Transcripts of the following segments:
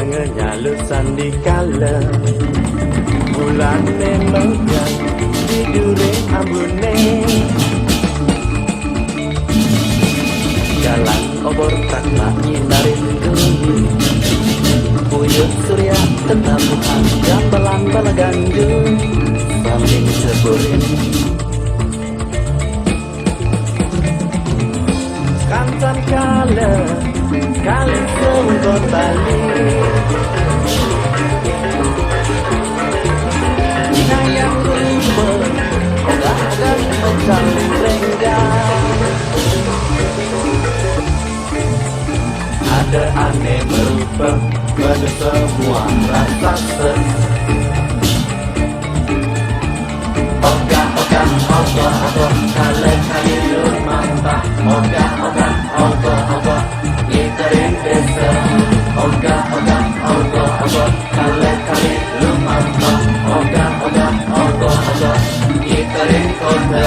ngenyalusan di kala bulan memegang tidure ambune jalan obor tak ngindarin dulu puyuh surya tetapuhan gambalan balagandung samping ceburin kantan kala kali sungguh Bali Inayang rumah ogah-ogah mencang renggang ada aneh berubah pada semua rasa ogah-ogah ogah-ogah kali-kali lumantah ogah-ogah ogah-ogah ngiterin desa ogah-ogah ogah-ogah kali-kali lumantah ogah-ogah ogah-ogah ngiterin kota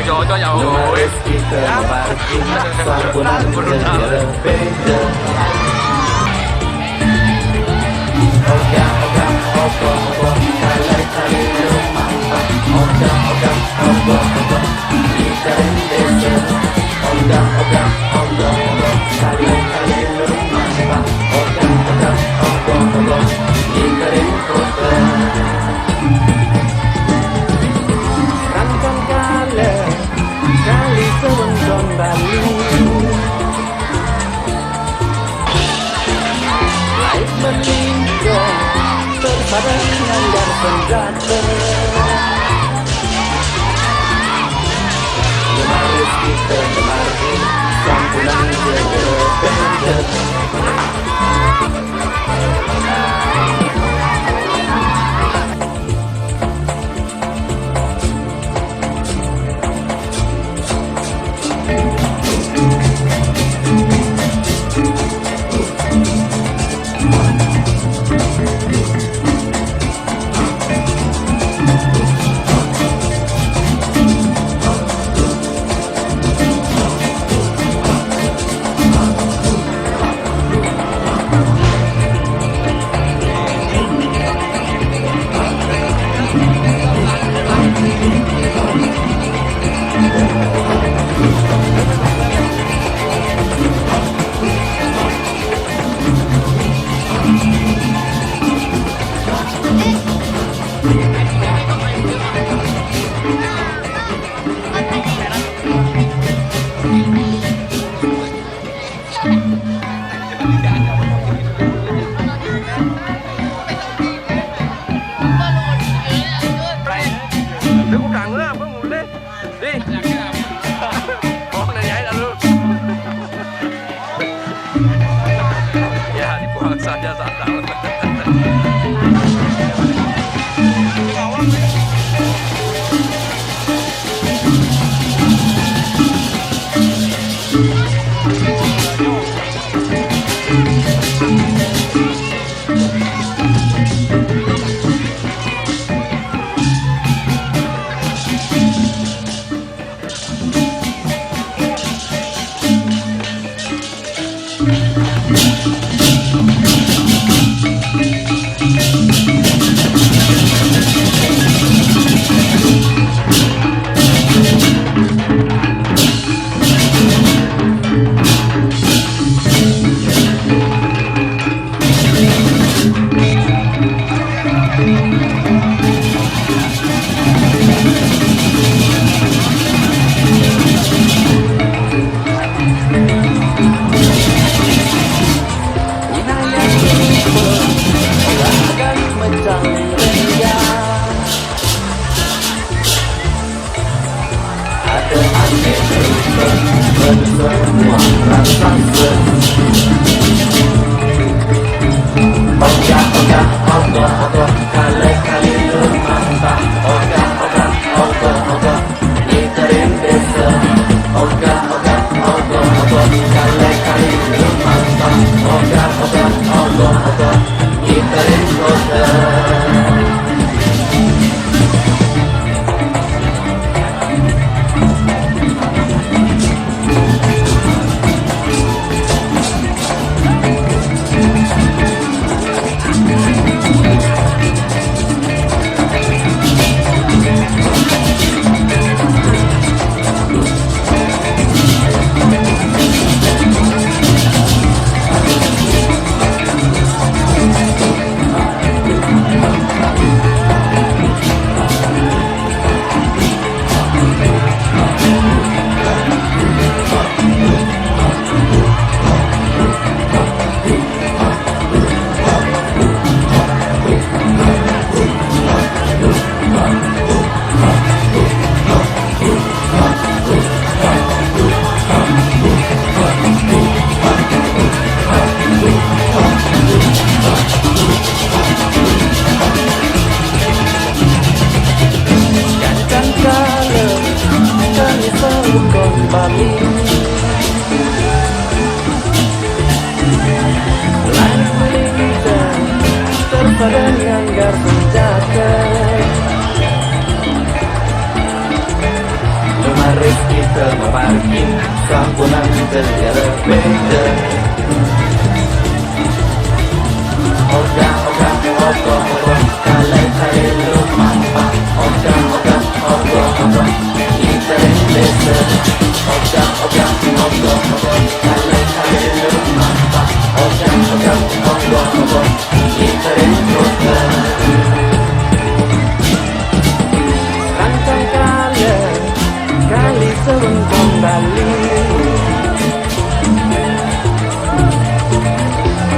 cho dầu pada nyandar senjata Gemaris kita kemarin Sampunan berbeda saja saja. semua rasa sedih. Oga, oga, ogo, ogo, kale kali manta. Oga, oga, ogo, ogo, iterin desa. Oga, oga, ogo, ogo, kale kali manta. Oga, oga, ogo, ogo, iterin kota. Kembali langit melingkar terpadam nyanggar senjata. Mari kita memparkir sampunan negara beda. Oga, oga, ogo, ogo, kale kale lu mampa. Oga, oga, ogo, ogo, kita desa. Oga, oga, ogo, ogo, kale kale lu mampa. Oga, oga, ogo, ogo, kita kota. Rancang kali sebelum kembali.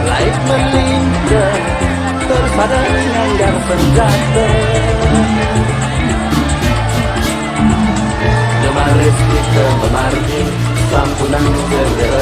Laik melingkar terpadam nyanggar senjata. Mari kita memarkir sampunan negara